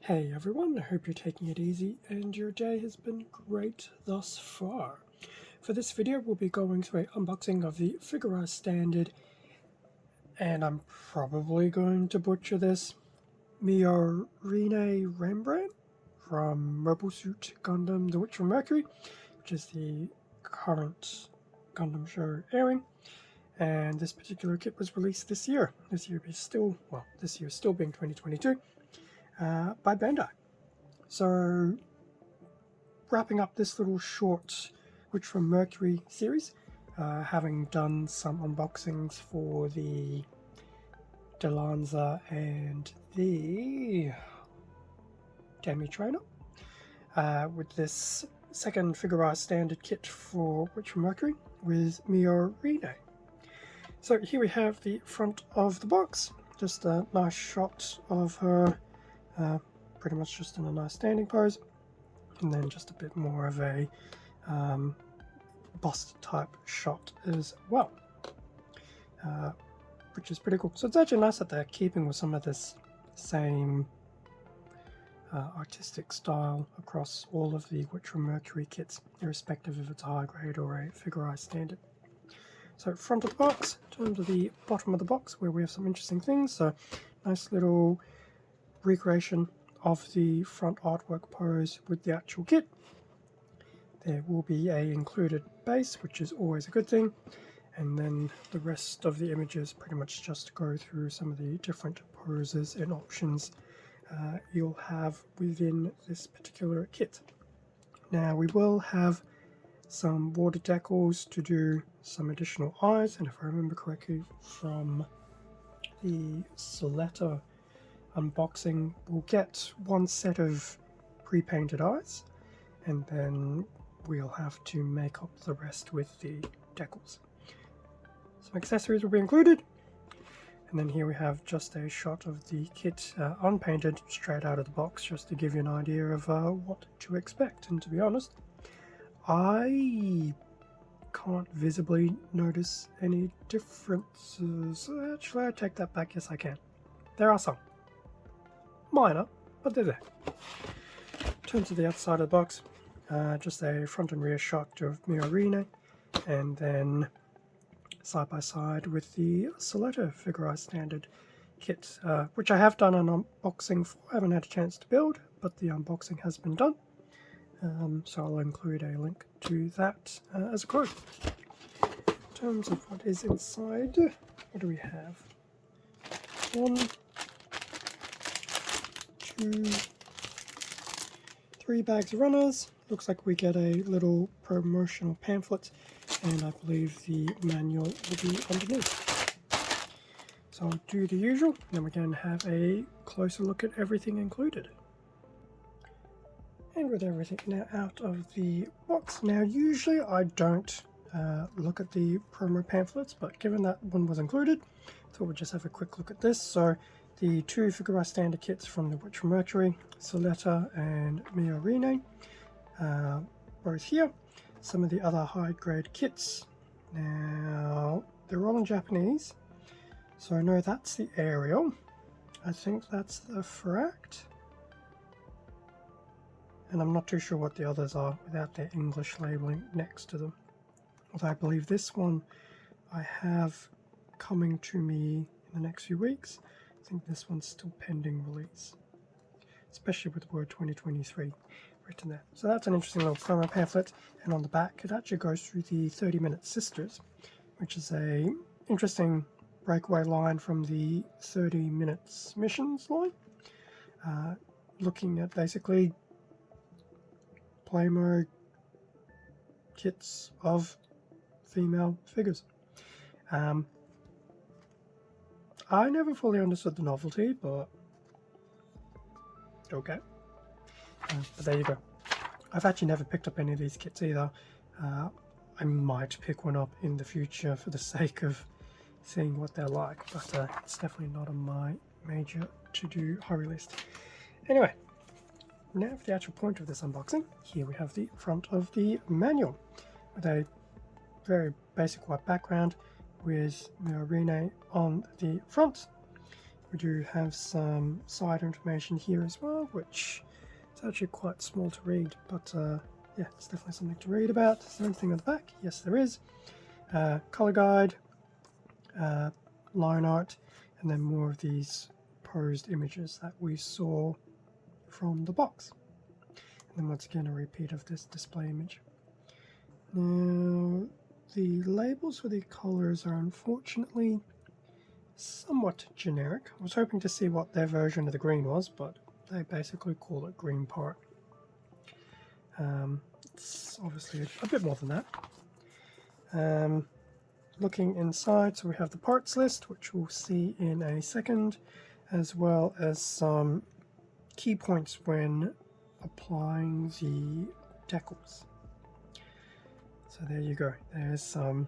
Hey everyone, I hope you're taking it easy and your day has been great thus far. For this video we'll be going through an unboxing of the Figure Standard, and I'm probably going to butcher this, Miorine Rembran from Mobile Suit Gundam The Witch from Mercury, which is the current Gundam show airing. And this particular kit was released this year. This year still being 2022, by Bandai. So, wrapping up this little short Witch from Mercury series, having done some unboxings for the Delanza and the Demi Trainer, with this second Figure Standard kit for Witch from Mercury with Miorine. So here we have the front of the box, just a nice shot of her, pretty much just in a nice standing pose, and then just a bit more of a bust type shot as well, which is pretty cool. So it's actually nice that they're keeping with some of this same artistic style across all of the Witch from Mercury kits, irrespective if it's a high grade or a Figure Standard. So front of the box, in terms of the bottom of the box, where we have some interesting things. So nice little recreation of the front artwork pose with the actual kit. There will be a included base, which is always a good thing, and then the rest of the images pretty much just go through some of the different poses and options you'll have within this particular kit. Now we will have some water decals to do some additional eyes, and if I remember correctly from the Soletta unboxing, we'll get one set of pre-painted eyes, and then we'll have to make up the rest with the decals. Some accessories will be included, and then here we have just a shot of the kit unpainted straight out of the box, just to give you an idea of what to expect. And to be honest, I can't visibly notice any differences. Actually, I take that back. Yes, I can. There are some. Minor, but they're there. In terms of the outside of the box, just a front and rear shot of Miorine, and then side by side with the Soletta Figure Standard kit, which I have done an unboxing for. I haven't had a chance to build, but the unboxing has been done. So I'll include a link to that as a quote. In terms of what is inside, what do we have? 1, 2, 3 bags of runners. Looks like we get a little promotional pamphlet, and I believe the manual will be underneath. So I'll do the usual, then we can have a closer look at everything included. And with everything now out of the box. Now usually I don't look at the promo pamphlets, but given that one was included, I thought we'd just have a quick look at this. So the two Figure Standard kits from the Witch from Mercury, Soletta and Miorine, both here. Some of the other high grade kits. Now they're all in Japanese, so I know that's the Ariel. I think that's the Fract. And I'm not too sure what the others are without their English labeling next to them. Although I believe this one I have coming to me in the next few weeks. I think this one's still pending release, especially with the word 2023 written there. So that's an interesting little promo pamphlet, and on the back it actually goes through the 30-minute Sisters, which is a interesting breakaway line from the 30 minutes missions line, looking at basically Plamo kits of female figures. I never fully understood the novelty, but okay. But there you go. I've actually never picked up any of these kits either. I might pick one up in the future for the sake of seeing what they're like, but it's definitely not on my major to-do hurry list. Anyway, now for the actual point of this unboxing. Here we have the front of the manual with a very basic white background with Miorine on the front, We do have some side information here as well, which is actually quite small to read, but yeah, it's definitely something to read about. Is there anything on the back? Yes, there is. Color guide, line art, and then more of these posed images that we saw from the box. And then once again a repeat of this display image. Now the labels for the colors are unfortunately somewhat generic. I was hoping to see what their version of the green was, but they basically call it green part. It's obviously a bit more than that. Looking inside, so we have the parts list, which we'll see in a second, as well as some key points when applying the decals. So there you go, there's some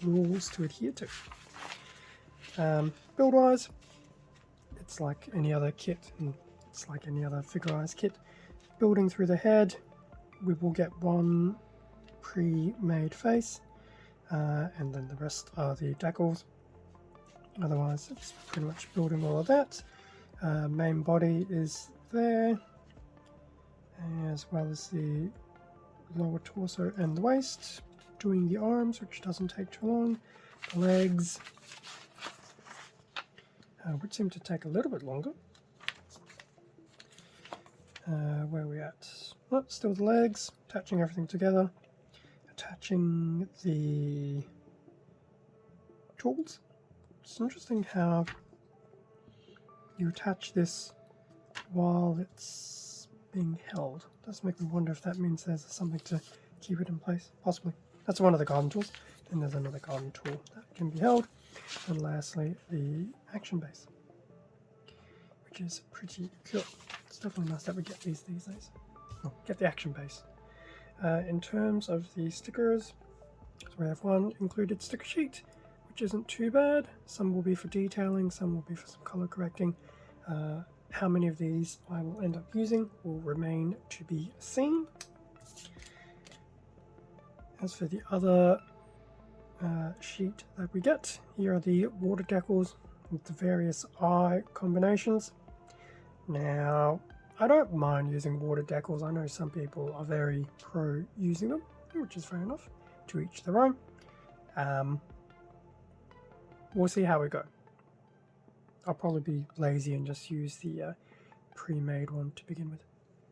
rules to adhere to. Build wise, it's like any other kit, and it's like any other Figurized kit. Building through the head, we will get one pre-made face, and then the rest are the decals. Otherwise it's pretty much building all of that. Main body is there, as well as the lower torso and the waist. Doing the arms, which doesn't take too long. The legs would seem to take a little bit longer. Where are we at? Oh, still the legs, attaching everything together. Attaching the tools. It's interesting how you attach this while it's being held. It does make me wonder if that means there's something to keep it in place, possibly. That's one of the garden tools. Then there's another garden tool that can be held. And lastly, the action base, which is pretty cool. It's definitely nice that we get these days. Oh, get the action base. In terms of the stickers, so we have one included sticker sheet, which isn't too bad. Some will be for detailing, some will be for some color correcting. How many of these I will end up using will remain to be seen. As for the other sheet that we get, here are the water decals with the various eye combinations. Now, I don't mind using water decals. I know some people are very pro using them, which is fair enough. To each their own. We'll see how we go. I'll probably be lazy and just use the pre-made one to begin with.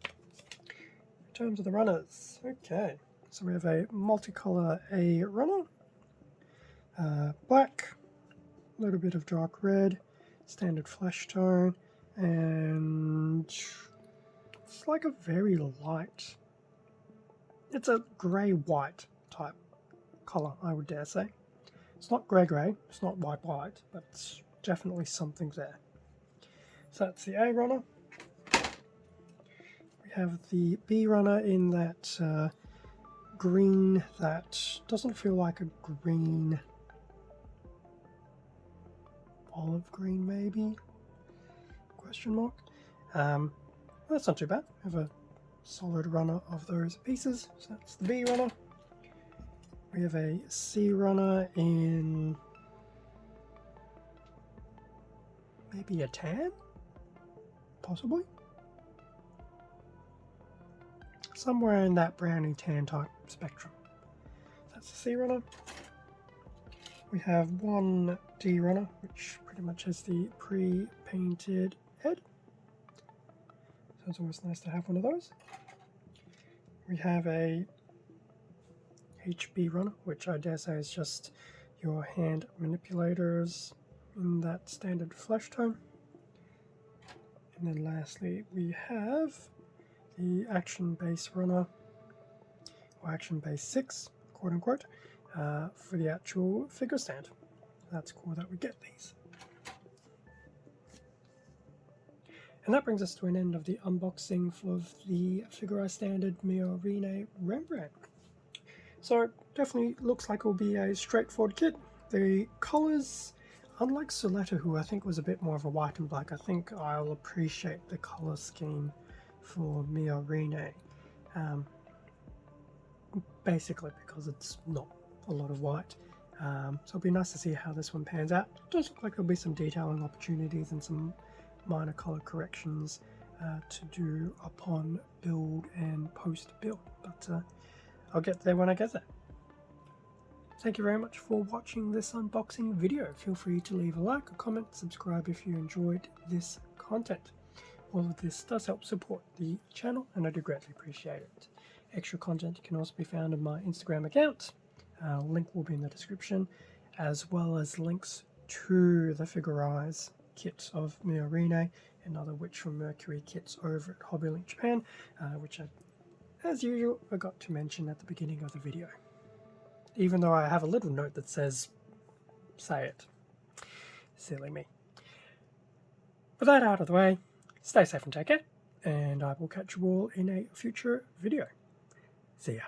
In terms of the runners, okay. So we have a multicolor A runner, black, a little bit of dark red, standard flesh tone, and it's like a very light, it's a grey-white type colour, I would dare say. It's not grey-grey, it's not white-white, but it's definitely something there. So that's the A runner. We have the B runner in that green that doesn't feel like a green, olive green maybe, question mark. That's not too bad. We have a solid runner of those pieces, so that's the B runner. We have a C runner in maybe a tan, possibly somewhere in that browny tan type spectrum. That's the C runner. We have one D runner, which pretty much has the pre-painted head, so it's always nice to have one of those. We have a HB runner, which I dare say is just your hand manipulators in that standard flesh tone. And then lastly we have the action base runner, or action base 6, quote unquote, for the actual figure stand. That's cool that we get these. And that brings us to an end of the unboxing of the Figurized Standard Miorine Rembran. So it definitely looks like it will be a straightforward kit. The colours, unlike Soletta, who I think was a bit more of a white and black, I think I'll appreciate the colour scheme for Miorine. Basically because it's not a lot of white. So it'll be nice to see how this one pans out. It does look like there'll be some detailing opportunities and some minor color corrections to do upon build and post build, but I'll get there when I get there. Thank you very much for watching this unboxing video. Feel free to leave a like, a comment, subscribe if you enjoyed this content. All of this does help support the channel and I do greatly appreciate it. Extra content can also be found in my Instagram account. Link will be in the description, as well as links to the Figure-Eyes kit of Miorine and other Witch from Mercury kits over at HobbyLink Japan, which I, as usual, forgot to mention at the beginning of the video. Even though I have a little note that says, say it. Silly me. With that out of the way, stay safe and take care, and I will catch you all in a future video. See ya.